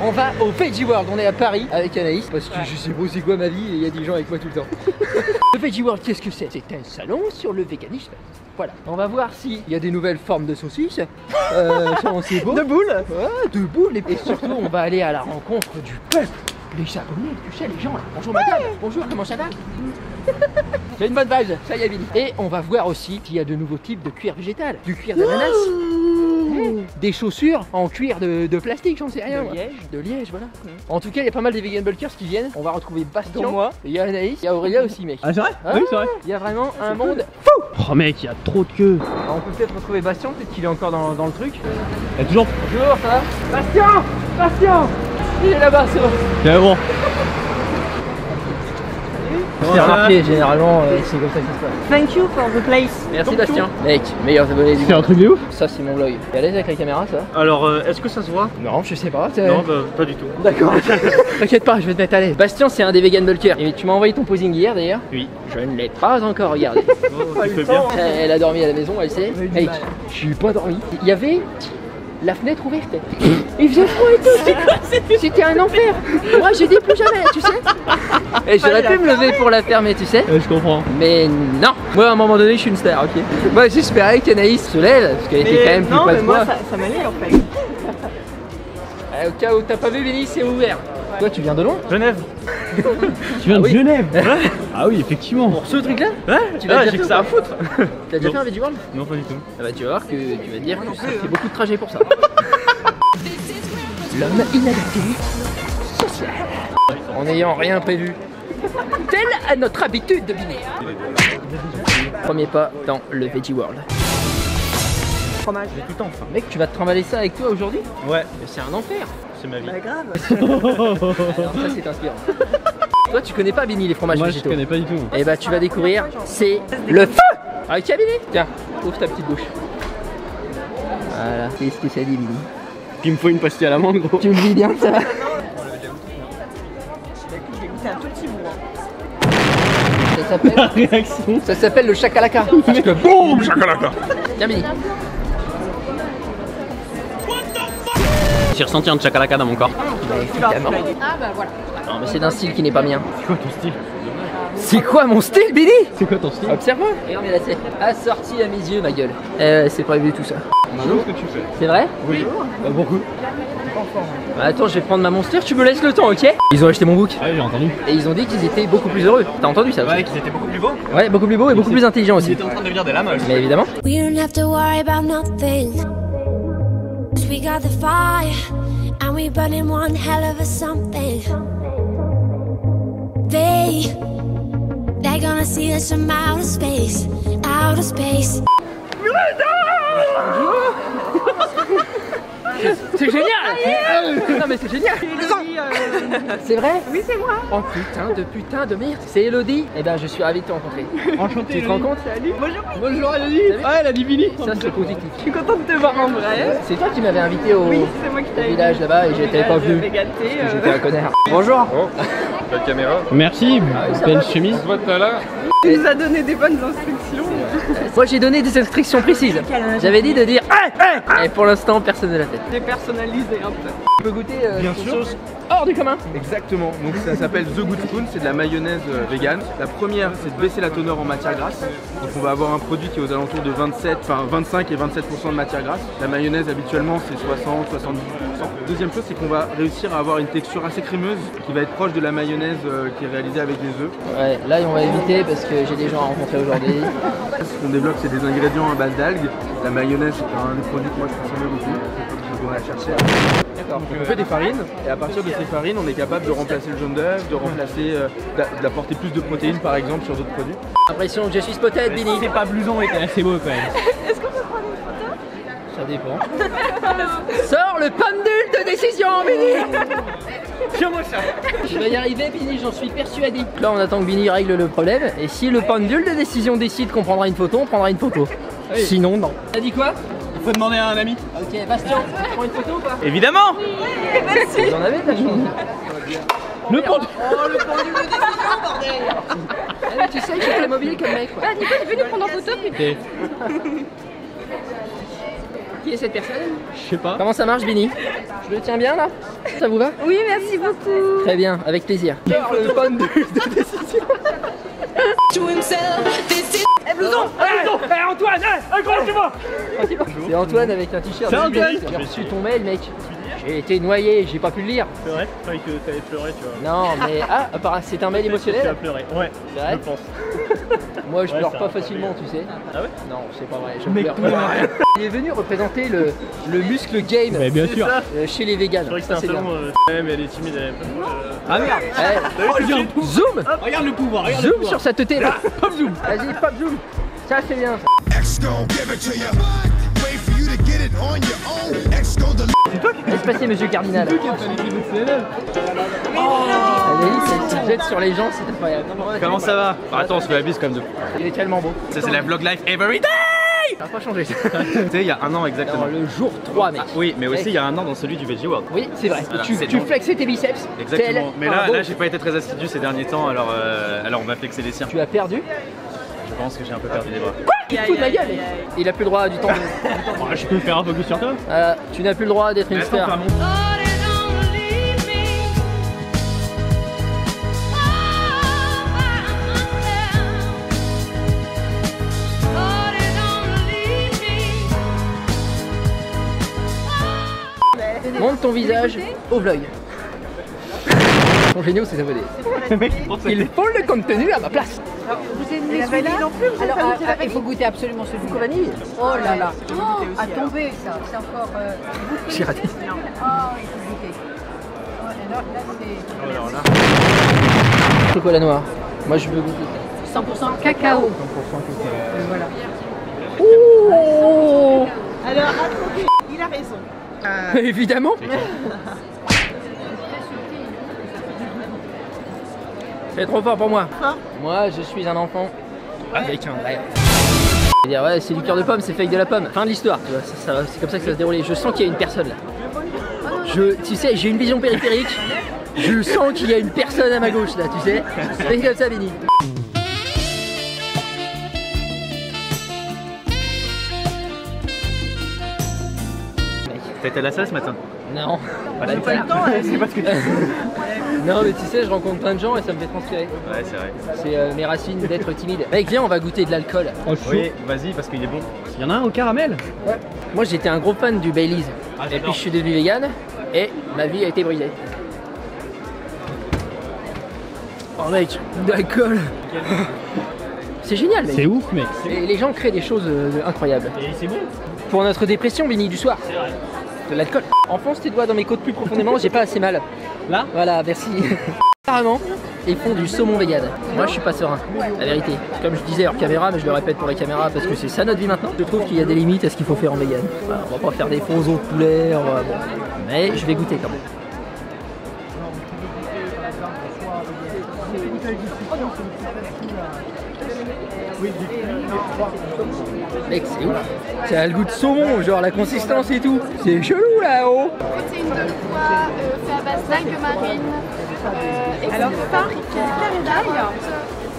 On va au Veggie World, on est à Paris avec Anaïs parce que je sais pas c'est quoi ma vie et il y a des gens avec moi tout le temps. Le Veggie World, qu'est-ce que c'est? C'est un salon sur le véganisme. Voilà, on va voir s'il y a des nouvelles formes de saucisses, de boules, ouais, de boules, et surtout on va aller à la rencontre du peuple, les japonais, tu sais, les gens là. Bonjour madame, bonjour, comment ça va? J'ai une bonne vibe, ça y est Billy. Et on va voir aussi qu'il y a de nouveaux types de cuir végétal, du cuir d'ananas, des chaussures en cuir de plastique, j'en sais rien. De liège, voilà. En tout cas, il y a pas mal des vegan bulkers qui viennent. On va retrouver Bastien, moi, il y a Anaïs, il y a Aurélia aussi, mec. Ah, c'est vrai? Oui, c'est vrai. Il y a vraiment un monde fou. Oh mec, il y a trop de queue. Alors, on peut peut-être retrouver Bastien, peut-être qu'il est encore dans le truc. Il y a toujours. Bonjour, ça va? Bastien! Bastien! Il est là-bas, c'est bon. C'est bon. C'est remarqué, généralement, c'est comme ça que ça se passe. Thank you for the place. Merci Bastien. Mec, meilleur abonné du monde. C'est un truc de ouf. Ça, c'est mon vlog. T'es à l'aise avec la caméra, ça? Alors, est-ce que ça se voit? Non, je sais pas. Non, bah, pas du tout. D'accord. T'inquiète pas, je vais te mettre à l'aise. Bastien, c'est un des vegan bulkers. Et tu m'as envoyé ton posing hier d'ailleurs? Oui. Je ne l'ai pas encore regardé. Oh, tu fais bien. Elle a dormi à la maison, elle sait. Mec, je suis pas dormi. Il y avait la fenêtre ouverte. Il faisait froid et tout. C'était un enfer. Moi, j'ai dit plus jamais, tu sais. Et j'aurais pu me lever pour la fermer, tu sais. Je comprends. Mais non. Moi, à un moment donné, je suis une star, ok. Moi, j'espérais qu'Anaïs se lève, parce qu'elle était quand même plus non, pas mais de moi, moi. ça m'allait en fait. Au cas où t'as pas vu, Vinny, c'est ouvert. Ouais. Toi, tu viens de loin? Genève. Tu viens de oui. Genève? Ah oui, effectivement. Pour ce truc-là? Ouais, Tu l'as déjà j'ai fait que ça à foutre. T'as déjà fait un Veggie World? Non, pas du tout. Ah bah tu vas voir que tu vas te dire que ça fait beaucoup de trajets pour ça. L'homme inadapté, social, en n'ayant rien prévu, tel à notre habitude de dîner. Premier pas dans le Veggie World. Fromage. J'ai tout le temps faim. Mec, tu vas te trimballer ça avec toi aujourd'hui? Ouais, C'est un enfer. c'est ma vie. Bah grave. Alors ça c'est inspirant. Toi tu connais pas Vinny les fromages Moi, je végétaux? connais pas du tout. Et bah tu vas découvrir, c'est le feu. Ah tiens Vinny, tiens, ouvre ta petite bouche. Voilà, qu'est-ce que ça dit Vinny? Il me faut une pastille à l'amande, gros. Tu me dis bien ça? J'ai goûté un tout petit bout. Ça s'appelle... Réaction. Ça s'appelle le chakalaka. Parce que boum, chakalaka. Tiens Vinny. J'ai ressenti un chakalaka dans mon corps. Évidemment. Ah bah voilà. Non mais c'est d'un style qui n'est pas mien. C'est quoi ton style? C'est quoi mon style Billy? C'est quoi ton style? Observe-moi. Regarde mais là c'est assorti à mes yeux ma gueule. C'est prévu tout ça. Ce que tu fais. C'est vrai? Oui. Bah, beaucoup. Attends, je vais prendre ma monster, tu me laisses le temps, ok? Ils ont acheté mon book Ouais, j'ai entendu. et ils ont dit qu'ils étaient beaucoup plus heureux. T'as entendu ça aussi? Ouais, qu'ils étaient beaucoup plus beaux. Ouais, beaucoup plus beau et beaucoup plus intelligent Ils aussi. étaient en train de devenir des lames. Mais évidemment. We don't have to worry about nothing. 'Cause we got the fire and we burning one hell of a something. They're gonna see us from outer space, outer space. C'est génial! Non mais c'est génial! C'est vrai? Oui, c'est moi. Oh putain de merde! C'est Elodie? Eh ben je suis ravi de te rencontrer. Enchanté. Tu te rends compte? Salut. Bonjour. Bonjour, Elodie. Ah, elle a dit Billy. Ça c'est positif. Je suis contente de te voir en vrai. C'est toi qui m'avais invité au Oui, c'est moi qui t'ai village là-bas et j'étais pas venu. J'étais un connard. Bonjour! La caméra. Merci, belle chemise. On voit tout à l'heure. Tu nous as donné des bonnes instructions. Moi j'ai donné des instructions précises. J'avais dit de dire et pour l'instant personne ne l'a fait. Dépersonnalisé un peu. Tu peux goûter Bien une sûr. sauce hors du commun. Exactement, donc ça s'appelle The Good Spoon, c'est de la mayonnaise vegan. La première, c'est de baisser la teneur en matière grasse. Donc on va avoir un produit qui est aux alentours de 25 et 27% de matière grasse. La mayonnaise habituellement c'est 60-70%. Deuxième chose, c'est qu'on va réussir à avoir une texture assez crémeuse qui va être proche de la mayonnaise qui est réalisée avec des œufs. Ouais, là on va éviter parce que j'ai des gens à rencontrer aujourd'hui. Ce qu'on développe, c'est des ingrédients à base d'algues. La mayonnaise, c'est un des produits que moi je consomme beaucoup. Donc on va la chercher. D'accord. Donc on fait des farines et à partir de ces farines, on est capable de remplacer le jaune d'œuf, de remplacer, d'apporter plus de protéines par exemple sur d'autres produits. J'ai l'impression que je suis spotted, Billy. C'est pas blouson, mais t'es assez beau quand même. Est-ce qu'on peut prendre une photo? Ça dépend. Sors le pendule de décision, Billy. Tiens-moi ça. Tu vas y arriver, Billy, j'en suis persuadé. Là, on attend que Billy règle le problème. Et si le pendule de décision décide qu'on prendra une photo, on prendra une photo. Oui. Sinon, non. T'as dit quoi? Il faut demander à un ami. Ok, Bastien, tu prends une photo ou pas? Évidemment. Vous en avez de la chance. Le pendule. Oh, le pendule de décision, bordel. Eh, mais tu sais, je suis très mobile comme mec. Quoi. Ah, Nico, t'es venu prendre en photo puis... Ok. Qui est cette personne? Je sais pas. Comment ça marche, Benny? Je le tiens bien là? Ça vous va? Oui, merci beaucoup. Très bien, avec plaisir. Le fan de décision. Eh, blouson. Antoine, accroche-moi. C'est Antoine avec un t-shirt. C'est Antoine. J'ai reçu ton mail, mec. J'ai été noyé, j'ai pas pu le lire. C'est vrai, je croyais que t'allais pleurer, tu vois. Non, mais apparemment, c'est un mail Tu as émotionnel. pleuré, ouais, C'est vrai? je pense. Moi, je Ouais, pleure ça pas va. facilement, tu sais. Ah ouais? Non, c'est pas vrai. Je pleure pas. Il est venu représenter le muscle game Mais bien sûr. chez les véganes. Je croyais que Ça, c'était c'est un bien. salon, mais elle est timide, elle est pas... Ah merde. Eh, zoom. Regarde le pouvoir, regarde le Zoom pouvoir. sur sa teuté là. Pop zoom. Vas-y, pop zoom. Ça, c'est bien. Ça. X gon' give it to you. Wait for you to get it on your own. X gon' deliver. Laisse passer, monsieur Cardinal. Anaïs, elle se jette sur les gens, c'est incroyable. Comment ça va? Attends, on se fait la bise quand même. Il est tellement beau. Ça, c'est la vlog life every day. Ça n'a pas changé. Tu sais, il y a un an exactement. Alors, le jour 3, mec. Oui, mais aussi il y a un an dans celui du Veggie World. Oui, c'est vrai. Voilà, tu c'est tu donc- flexais tes biceps. Exactement. tel Mais un là, beau. là, j'ai pas été très assidu ces derniers temps, alors on va flexer les siens. Tu as perdu. Je pense que j'ai un peu perdu les bras. Tu te fous de ma gueule. Il a plus le droit du temps. Je peux faire un focus sur toi? Tu n'as plus le droit d'être une Attends, star. pas mon- Montre ton visage au vlog. Son génial, c'est abonné. Il faut le contenu à ma place. Et la vanille non plus, vous avez pas goûté la Il vanille? faut goûter absolument celui Au vanille. Oh là là. À tomber ça, c'est encore. J'ai raté. Oh, il faut goûter. Oh, alors là, c'est Chocolat noir. Moi, je veux goûter. 100% cacao. Voilà. Oh Alors, attendez, il a raison. Évidemment. C'est trop fort pour moi. Fort. Moi, je suis un enfant avec un rêve. Dire ouais, c'est du cœur de pomme, c'est fake de la pomme. Fin de l'histoire. Tu vois, c'est comme ça que ça va se dérouler. Je sens qu'il y a une personne là. Tu sais, j'ai une vision périphérique. Je sens qu'il y a une personne à ma gauche là, tu sais. C'est comme ça, Benny. T'as été à la salle ce matin? Non. Pas Pas le temps, C'est pas ce que tu Non, mais tu sais, je rencontre plein de gens et ça me fait transpirer. Ouais, c'est vrai. C'est mes racines d'être timide. Mec, viens, on va goûter de l'alcool. Oui, vas-y, parce qu'il est bon. Il y en a un au caramel. Moi, j'étais un gros fan du Baileys. Ah, Et j'adore. puis, je suis devenu vegan et ma vie a été brisée. Oh, mec, d'alcool. C'est génial, mec. C'est ouf, mec. Et les gens créent des choses incroyables. Et c'est bon. Pour notre dépression, Benny, du soir. C'est vrai. De l'alcool. Enfonce tes doigts dans mes côtes plus profondément, j'ai pas assez mal. Là? Voilà, merci. Carrément, ils font du saumon vegan. Moi, je suis pas serein, la vérité. Comme je disais hors caméra, mais je le répète pour les caméras parce que c'est ça notre vie maintenant. Je trouve qu'il y a des limites à ce qu'il faut faire en vegan. Voilà, on va pas faire des faux os de poulet, bon. Mais je vais goûter quand même. Mec, c'est ouf. Ça a le goût de saumon, genre la consistance et tout. C'est chelou là-haut. C'est une de pois fait à base d'algues marines et alors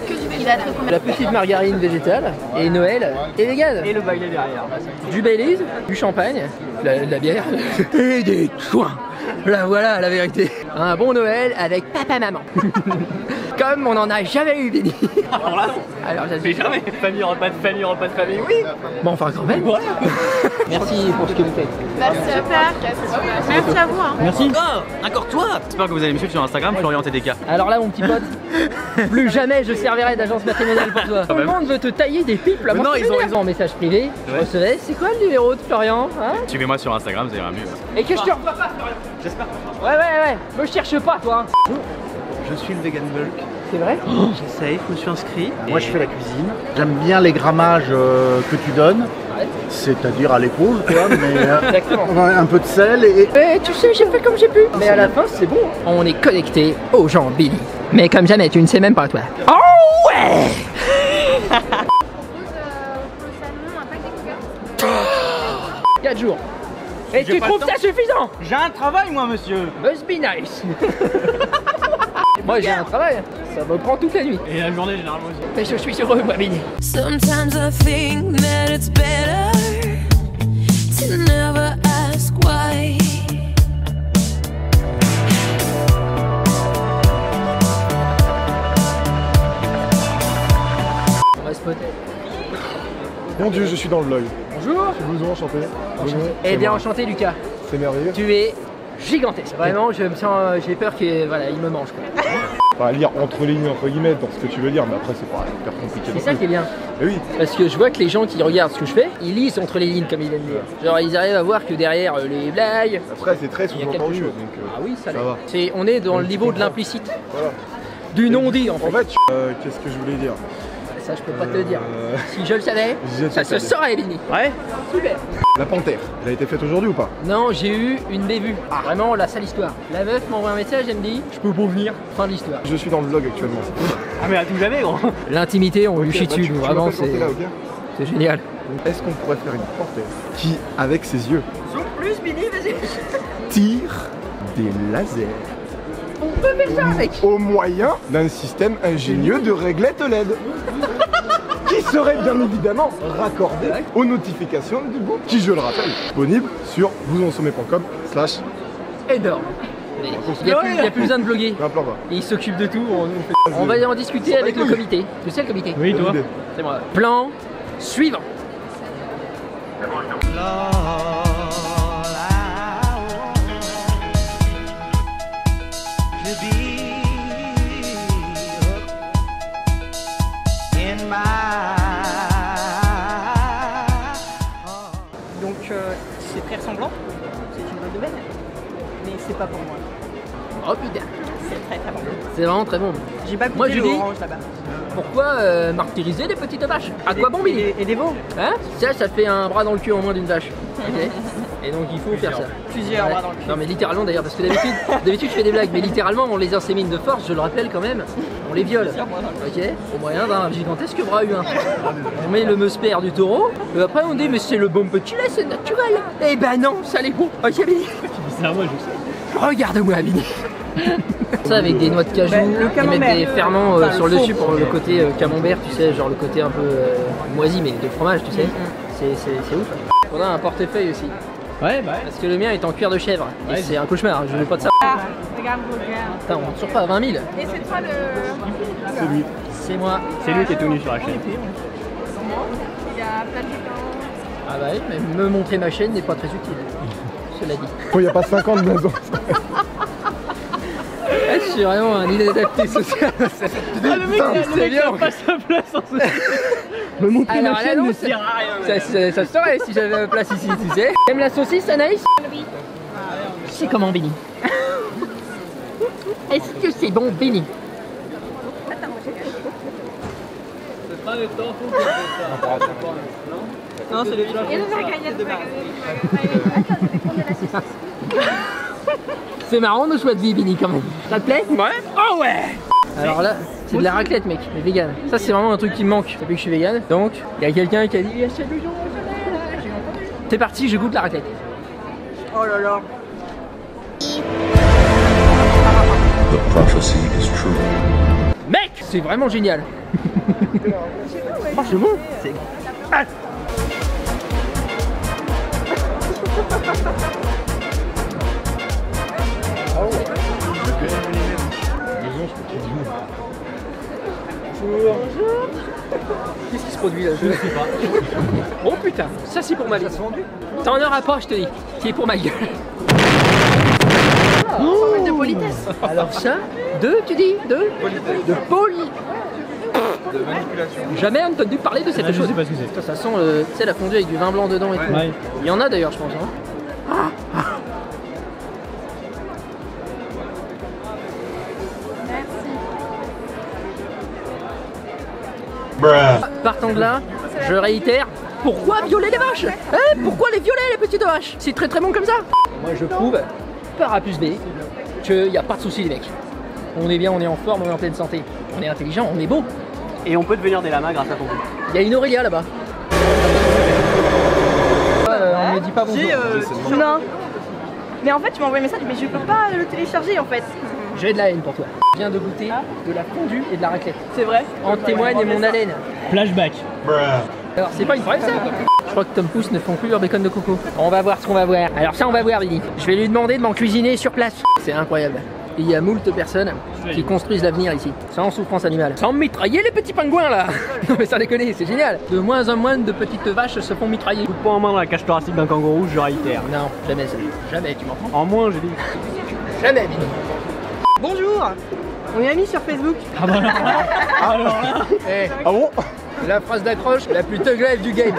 que du végétal. La petite margarine végétale et Noël et vegan. Et le baillet derrière. Du Baileys, du champagne, de la bière et des soins. Là voilà la vérité. Un bon Noël avec papa-maman. Comme on n'en a jamais eu, Benny. Alors là, Alors mais j'assume. jamais. Famille, repas de famille, repas de famille, oui. Bon enfin quand même. Merci pour ce que vous faites. Bah, super. Merci à vous. Hein. Merci. Encore toi. J'espère que vous allez me suivre sur Instagram, Florian TDK. Alors là mon petit pote, plus jamais je servirai d'agence matrimoniale pour toi. Tout le monde veut te tailler des pipes là. Mais moi, non, je ils ont m'énerve. raison. En message privé, je Ouais. recevais, c'est quoi le numéro de Florian hein? Suivez-moi sur Instagram, ça ira mieux. Et que je te revois pas Florian. J'espère. Ouais, me cherche pas toi. Je suis le Vegan Bulk. C'est vrai? J'essaye, je me suis inscrit. Moi, je fais la cuisine. J'aime bien les grammages que tu donnes, Ouais. c'est-à-dire à l'épaule, quoi, mais Exactement. un peu de sel et Tu sais, j'ai fait comme j'ai pu. Mais à la fin, c'est bon. On est connecté aux gens, Billy. Mais comme jamais, tu ne sais même pas toi. Oh ouais! 4 jours. Et tu trouves ça suffisant? J'ai un travail, moi, monsieur. Must be nice. Moi, j'ai un travail. Ça me prend toute la nuit. Et la journée, généralement aussi. Mais je suis heureux, moi, Billy. Sometimes I think that it's better to never ask why. On va spotter. Mon Dieu, je suis dans le log. Bonjour. Bonjour, enchanté. Eh bien enchanté Lucas. C'est merveilleux. Tu es gigantesque. Vraiment, je me sens, j'ai peur qu'il voilà, il me mange quoi. Enfin, lire entre les lignes entre guillemets dans ce que tu veux dire, mais après c'est pas hyper compliqué. C'est ça qui est bien. Mais oui. Parce que je vois que les gens qui regardent ce que je fais, ils lisent entre les lignes comme ils aiment dire. Genre ils arrivent à voir que derrière les blagues. Après c'est très il y a quelque sous-entendu. chose. Donc, ah oui, ça va. On est dans le niveau de l'implicite. Voilà. Du non-dit en fait. En fait, qu'est-ce que je voulais dire? Ça je peux pas te le dire. Si je le savais, ça se saurait Benny. Ouais. Super. La panthère, elle a été faite aujourd'hui ou pas? Non, j'ai eu une bévue. Vraiment la sale histoire. La meuf m'envoie un message, elle me dit je peux pas venir. Fin de l'histoire. Je suis dans le vlog actuellement. Ah mais à tout jamais gros. L'intimité, on lui chie dessus, nous, vraiment c'est génial. Est-ce qu'on pourrait faire une panthère qui, avec ses yeux, Plus, Billy, vas-y. tire des lasers? On peut faire ça avec. Au moyen d'un système ingénieux de réglette LED. Qui serait bien évidemment raccordé aux notifications du groupe, qui je le rappelle, disponible sur vousensommer.com/. Énorme. Il n'y a plus besoin de bloguer. Un plan quoi. Il s'occupe de tout. On va en discuter avec le comité. Tu sais le comité? Oui, toi. C'est moi. Plan suivant. Donc c'est très ressemblant, c'est une bonne nouvelle, mais c'est pas pour moi. Oh putain. C'est très bon. C'est vraiment très bon. J'ai pas Moi goûté je dis, l'orange là-bas. pourquoi martyriser des petites vaches? À quoi bon Billy? Et des veaux. Hein? Ça fait un bras dans le cul en moins d'une vache. Ok. Et donc il faut faire ça. Plusieurs bras dans le cul. Non mais littéralement d'ailleurs, parce que d'habitude je fais des blagues, mais littéralement on les insémine de force, je le rappelle quand même, on les viole. Ok. Au moyen d'un gigantesque bras humain. On met le musper du taureau, et après on dit mais c'est le bon petit lait, c'est naturel. Eh ben non, ça l'est bon. Ok Billy. C'est à moi je sais. Regarde-moi Billy. Ça avec des noix de cajou, ils mettent des ferments sur le dessus pour le côté camembert, tu sais, genre le côté un peu moisi mais de fromage, tu sais. C'est ouf. On a un portefeuille aussi. Ouais bah Parce que le mien est en cuir de chèvre. Et Ouais. c'est un cauchemar, je veux pas de ça. Ah, regarde, regarde. Putain, on ne sort pas à 20 000. Et c'est toi le. C'est lui. C'est moi. c'est lui qui est tout nu sur la chaîne. Il a plein de Ah bah oui, mais me montrer ma chaîne n'est pas très utile. Cela dit. Il n'y a pas 50 maisons. Je suis vraiment un inadapté social. Le mec il a pas sa place en ce Me montrer Alors ma là, chaîne, non, mais ça se saurait si j'avais ma place ici, tu sais. T'aimes la saucisse, Anaïs? Oui. C'est comment, Benny? Est-ce que c'est bon, Benny? Non, c'est le C'est marrant nos choix de vie, Benny, quand même. Ça te plaît? Ouais. Oh ouais. Alors là, c'est de la raclette, mec, mais vegan. Ça, c'est vraiment un truc qui me manque depuis que je suis vegan. Donc, il y a quelqu'un qui a dit achète le jour. C'est parti, je goûte la raclette. Oh là là. Mec, c'est vraiment génial. Oh, c'est bon. C'est... Ah. Bonjour. Qu'est-ce qui se produit là? Je ne sais pas. Oh putain, ça c'est pour ma vie. T'en auras pas, je te dis. C'est pour ma gueule. Oh, de politesse. Alors ça, tu dis de poli. De manipulation. Jamais entendu parler de cette chose. Je sais pas ce que c'est. Ça sent le, tu sais, la fondue avec du vin blanc dedans et tout. Ouais. Il y en a d'ailleurs, je pense. Hein. Partant de là, je réitère, pourquoi violer les vaches? Pourquoi les violer les petites vaches? C'est très très bon comme ça. Moi je prouve, par A plus B, qu'il n'y a pas de souci les mecs. On est bien, on est en forme, on est en pleine santé. On est intelligent, on est beau. Et on peut devenir des lamas grâce à ton goût. Il y a une Aurélia là-bas. On me dit pas bonjour. Non. Mais en fait, tu m'as envoyé un message, mais je peux pas le télécharger en fait. J'ai de la haine pour toi. Je viens de goûter de la fondue et de la raclette. C'est vrai? En témoigne mon haleine. Flashback. Alors c'est pas une vraie ça quoi. crois que Tom Pouce ne font plus leur bacon de coco. On va voir ce qu'on va voir. Alors ça on va voir Billy. Je vais lui demander de m'en cuisiner sur place. C'est incroyable. Il y a moult personnes qui construisent l'avenir ici, sans souffrance animale. Sans mitrailler les petits pingouins là. Non mais ça déconne, c'est génial. De moins en moins de petites vaches se font mitrailler. Coup de poing en main dans la cage thoracique d'un kangourou, je réitère. Non, jamais ça. Jamais, tu m'entends? En moins, j'ai dit. Jamais, Billy. Bonjour. On est amis sur Facebook. Ah bah alors là. Eh, Ah bon? la phrase d'accroche la plus teuglaise du game.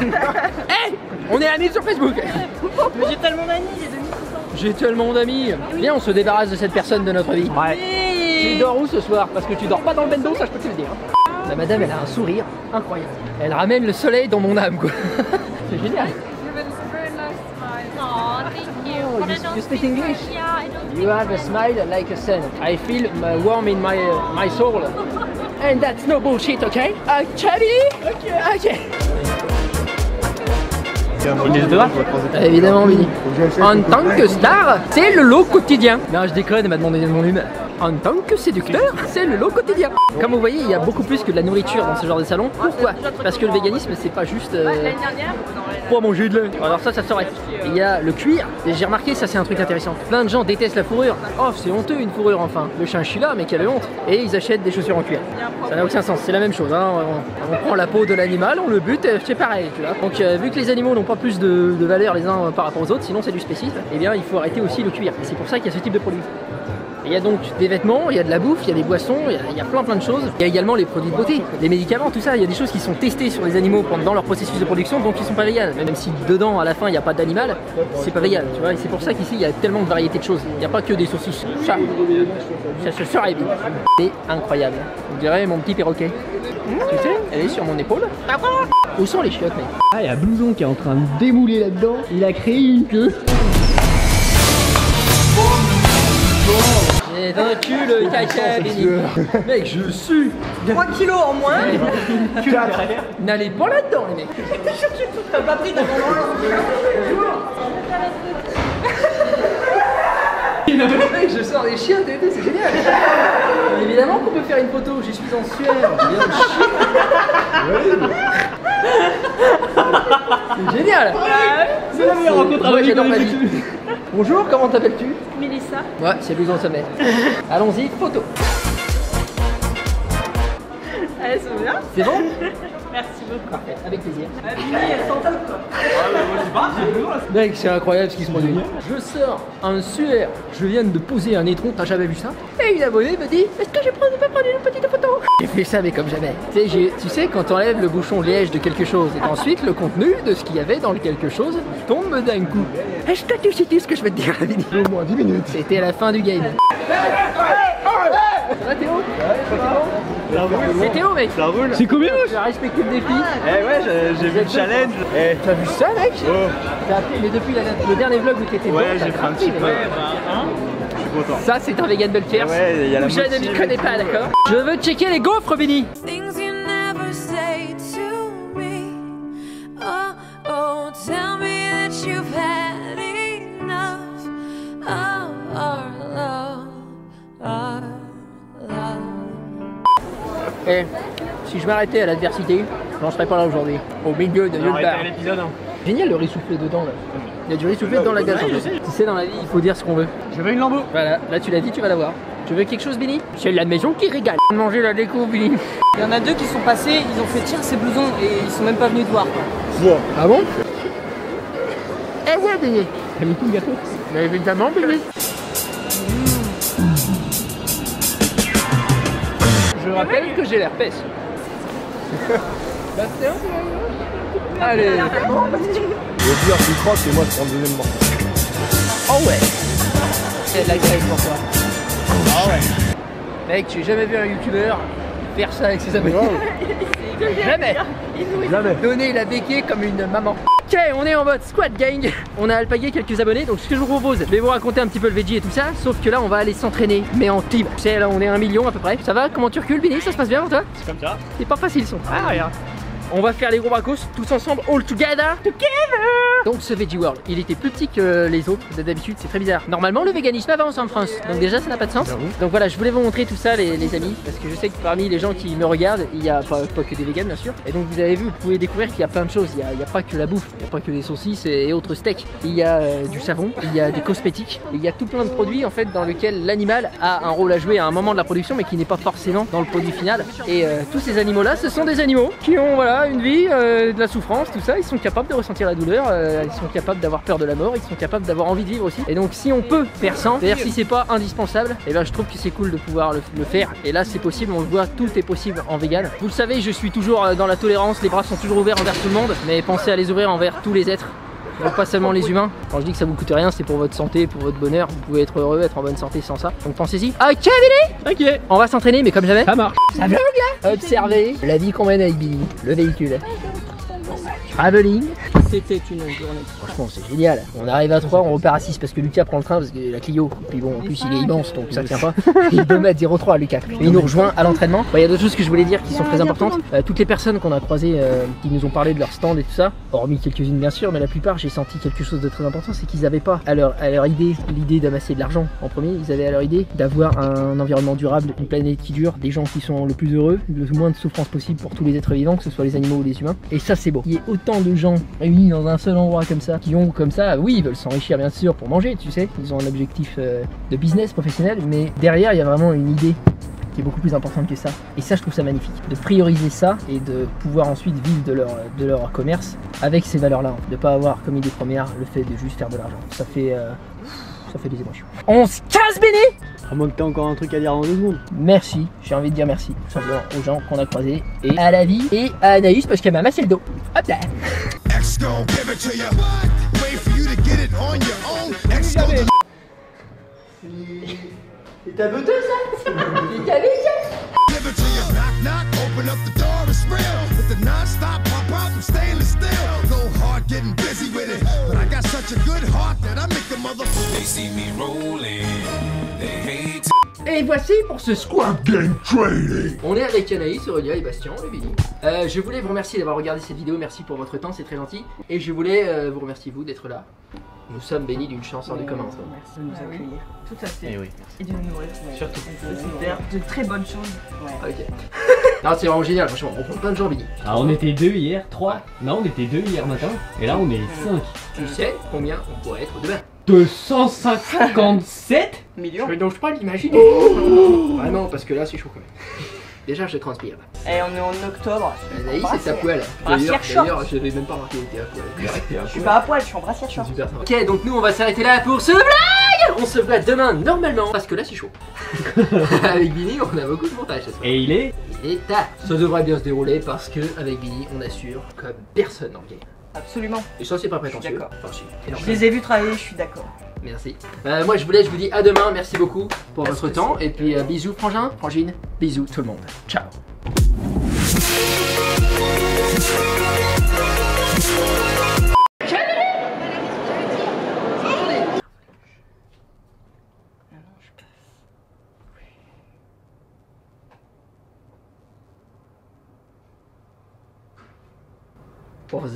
Eh, on est amis sur Facebook. Mais j'ai tellement d'amis, j'ai 2600. J'ai tellement d'amis. Viens, on se débarrasse de cette personne de notre vie. Ouais. Tu dors où ce soir? Parce que tu dors pas dans le bendo, ça je peux te le dire. La madame, elle a un sourire incroyable. Elle ramène le soleil dans mon âme, quoi. C'est génial. Oh, you speak English? You have a smile like a sun. I feel warm in my soul. And that's no bullshit, okay? Okay. Évidemment, Billy. En tant que star, c'est le lot quotidien. Non, je déconne, elle m'a demandé mon humain. En tant que séducteur, c'est le lot quotidien. Comme vous voyez, il y a beaucoup plus que de la nourriture dans ce genre de salon. Pourquoi? Parce que le véganisme, c'est pas juste pour manger de lait. Alors ça saurait. Il y a le cuir. Et j'ai remarqué, ça c'est un truc intéressant. Plein de gens détestent la fourrure. Oh, c'est honteux une fourrure enfin. Le chinchilla, mais quelle honte. Et ils achètent des chaussures en cuir. Ça n'a aucun sens. C'est la même chose. Hein. On prend la peau de l'animal, on le bute, c'est pareil. Tu vois. Donc vu que les animaux n'ont pas plus de valeur les uns par rapport aux autres, sinon c'est du spécisme, eh bien il faut arrêter aussi le cuir. Et c'est pour ça qu'il y a ce type de produit. Il y a donc des vêtements, il y a de la bouffe, il y a des boissons, il y a plein de choses. Il y a également les produits de beauté, les médicaments, tout ça. Il y a des choses qui sont testées sur les animaux pendant leur processus de production, donc ils sont pas véganes. Même si dedans, à la fin, il n'y a pas d'animal, c'est pas vegan, tu vois. Et c'est pour ça qu'ici, il y a tellement de variétés de choses. Il n'y a pas que des saucisses. Ça se serait bien. C'est incroyable. Vous dirais mon petit perroquet. Tu sais, elle est sur mon épaule. Où sont les chiottes, mec? Ah, il y a Blouson qui est en train de démouler là-dedans. Il a créé une queue. J'ai vaincu le caca, Benny. Mec, je sue. 3 kilos en moins. N'allez pas là-dedans, les mecs. T'as pas pris ta Mec, je sors des chiens, c'est génial. Évidemment qu'on peut faire une photo, j'y suis en sueur. Je viens de chier. C'est génial. C'est la meilleure rencontre Moi, avec j'adore ma les vie. Bonjour, comment t'appelles-tu? Mélissa. Ouais, c'est Blouson au sommet. Allons-y, photo. Elles sont bien. C'est bon? Merci beaucoup. Parfait, avec plaisir. Elles sont top, quoi. Mec, c'est incroyable ce qui se produit. Je sors en sueur, je viens de poser un étron, t'as jamais vu ça? Et une abonnée me dit, est-ce que je peux prendre une petite photo? J'ai fait ça mais comme jamais. Tu sais quand t'enlèves le bouchon liège de quelque chose et qu'ensuite le contenu de ce qu'il y avait dans le quelque chose tombe d'un coup. Est-ce que tu sais tout ce que je vais te dire, Vini? Au moins 10 minutes. C'était la fin du game. Ça va Théo? C'est Théo mec. Ça roule. C'est combien? Tu as respecté le défi. Eh ouais, j'ai vu le challenge. Eh. T'as vu ça mec? Oh. T'as appelé, mais depuis le dernier vlog où t'étais Ouais, j'ai fait un petit peu. Je suis content. Ça c'est un vegan bulkers. Ouais, il y a la Je ne m'y connais pas, d'accord? Je veux checker les gaufres, Benny. Things you never say to me. Oh, oh, tell me that you've had enough of our love, our love. Eh, si je m'arrêtais à l'adversité, j'en serais pas là aujourd'hui. Au milieu de nulle part. l'épisode. Génial le riz soufflé dedans là. Il y a du riz soufflé dans la glace en fait. Tu sais, dans la vie, il faut dire ce qu'on veut. Je veux une lambeau. Voilà, là tu l'as dit, tu vas l'avoir. Tu veux quelque chose, Benny? C'est la maison qui régale. Manger la déco, Benny. Il y en a deux qui sont passés, ils ont fait tiens ces blousons et ils sont même pas venus te voir, quoi. Ah bon? Eh ouais, Benny. T'as mis tout le gâteau? Mais évidemment, Benny. Je rappelle que j'ai l'herpès. Bastien, allez. Je veux dire, tu croques et moi je prends le deuxième morceau. Oh ouais. C'est de la graisse pour toi. Ah ouais. Mec, j'ai jamais vu un youtubeur faire ça avec ses abonnés. Jamais. Jamais. Donner la béquille comme une maman. Ok, on est en mode squad gang. On a alpagué quelques abonnés, donc ce que je vous propose, je vais vous raconter un petit peu le veggie et tout ça. Sauf que là, on va aller s'entraîner, mais en team. Tu sais, là, on est 1 million à peu près. Ça va? Comment tu recules, Benny? Ça se passe bien pour toi? C'est comme ça. C'est pas facile, son. Ah, regarde. On va faire les gros bracos tous ensemble, all together. Together. Donc ce Veggie World, il était plus petit que les autres d'habitude, c'est très bizarre. Normalement le véganisme avance en France, donc déjà ça n'a pas de sens. Donc voilà, je voulais vous montrer tout ça les amis, parce que je sais que parmi les gens qui me regardent, il n'y a pas que des végans bien sûr. Et donc vous avez vu, vous pouvez découvrir qu'il y a plein de choses, il n'y a pas que la bouffe, il n'y a pas que des saucisses et autres steaks. Il y a du savon, il y a des cosmétiques, il y a tout plein de produits en fait dans lesquels l'animal a un rôle à jouer à un moment de la production mais qui n'est pas forcément dans le produit final. Et tous ces animaux là, ce sont des animaux qui ont voilà une vie, de la souffrance, tout ça, ils sont capables de ressentir la douleur, ils sont capables d'avoir peur de la mort, ils sont capables d'avoir envie de vivre aussi. Et donc si on peut faire sans, c'est-à-dire si c'est pas indispensable, et ben je trouve que c'est cool de pouvoir le faire. Et là c'est possible, on le voit, tout est possible en vegan. Vous le savez, je suis toujours dans la tolérance, les bras sont toujours ouverts envers tout le monde, mais pensez à les ouvrir envers tous les êtres. Donc pas seulement les humains. Quand je dis que ça vous coûte rien, c'est pour votre santé, pour votre bonheur. Vous pouvez être heureux, être en bonne santé sans ça. Donc pensez-y. Ok Billy. Ok. On va s'entraîner mais comme jamais. Ça marche. Ça va les gars. Observez la vie qu'on mène avec Billy, le véhicule. Traveling. C'était une journée. Franchement c'est génial. On arrive à 3, on repart à 6 parce que Lucas prend le train parce que la Clio. Puis bon en plus il est immense donc ça tient pas. Il peut mettre 0,3 Lucas. Et il nous rejoint à l'entraînement. Il y a d'autres choses que je voulais dire qui sont très importantes. Toutes les personnes qu'on a croisées qui nous ont parlé de leur stand et tout ça, hormis quelques-unes bien sûr, mais la plupart j'ai senti quelque chose de très important, c'est qu'ils n'avaient pas à leur idée l'idée d'amasser de l'argent en premier, ils avaient à leur idée d'avoir un environnement durable, une planète qui dure, des gens qui sont le plus heureux, le moins de souffrance possible pour tous les êtres vivants, que ce soit les animaux ou les humains. Et ça c'est beau. Il y a autant de gens réunis dans un seul endroit comme ça, qui ont comme ça, oui ils veulent s'enrichir bien sûr pour manger, tu sais, ils ont un objectif de business professionnel, mais derrière il y a vraiment une idée qui est beaucoup plus importante que ça. Et ça je trouve ça magnifique, de prioriser ça et de pouvoir ensuite vivre de leur commerce avec ces valeurs là, de pas avoir comme idée première le fait de juste faire de l'argent. Ça fait des émotions. On se casse Béné. À moins que t'aies encore un truc à dire en 2 secondes. Merci, j'ai envie de dire merci tout simplement aux gens qu'on a croisés et à la vie et à Anaïs parce qu'elle m'a massé le dos. Hop là. C'est ta beuteuse ça. C'est ta beuteuse. Et voici pour ce Squad Game Training. On est avec Anaïs, Aurélia et Bastien, le Billy. Je voulais vous remercier d'avoir regardé cette vidéo, merci pour votre temps, c'est très gentil. Et je voulais vous remercier vous d'être là. Nous sommes bénis d'une chance hors du commun. Merci de nous accueillir. Tout à fait. Et oui. Et de nous nourrir. Surtout. De faire de très bonnes choses. Ouais. Ok. Non, c'est vraiment génial, franchement, on rencontre plein de gens, Billy. Alors on était 2 hier, 3. Non, on était 2 hier matin. Et là on est 5. Tu sais combien on pourrait être demain? 257 millions. Je n'ose pas l'imaginer. Oh ah non, parce que là c'est chaud quand même. Déjà je transpire. Et on est en octobre. Anaïs c'est ta poêle. D'ailleurs j'avais même pas remarqué que t'étais à poil. Je suis pas à poil, je suis en brassière short. Super sympa. Ok donc nous on va s'arrêter là pour ce vlog. On se voit demain normalement parce que là c'est chaud. Avec Billy on a beaucoup de montage ce soir. Et il est tard. Ça devrait bien se dérouler parce que avec Billy on assure comme personne en game. Absolument. Et ça c'est pas prétentieux. D'accord. Enfin, si, je les ai vus travailler, je suis d'accord. Merci. Moi je vous laisse, je vous dis à demain, merci beaucoup pour votre temps. Et puis bisous frangin, frangine, bisous tout le monde. Ciao. Pour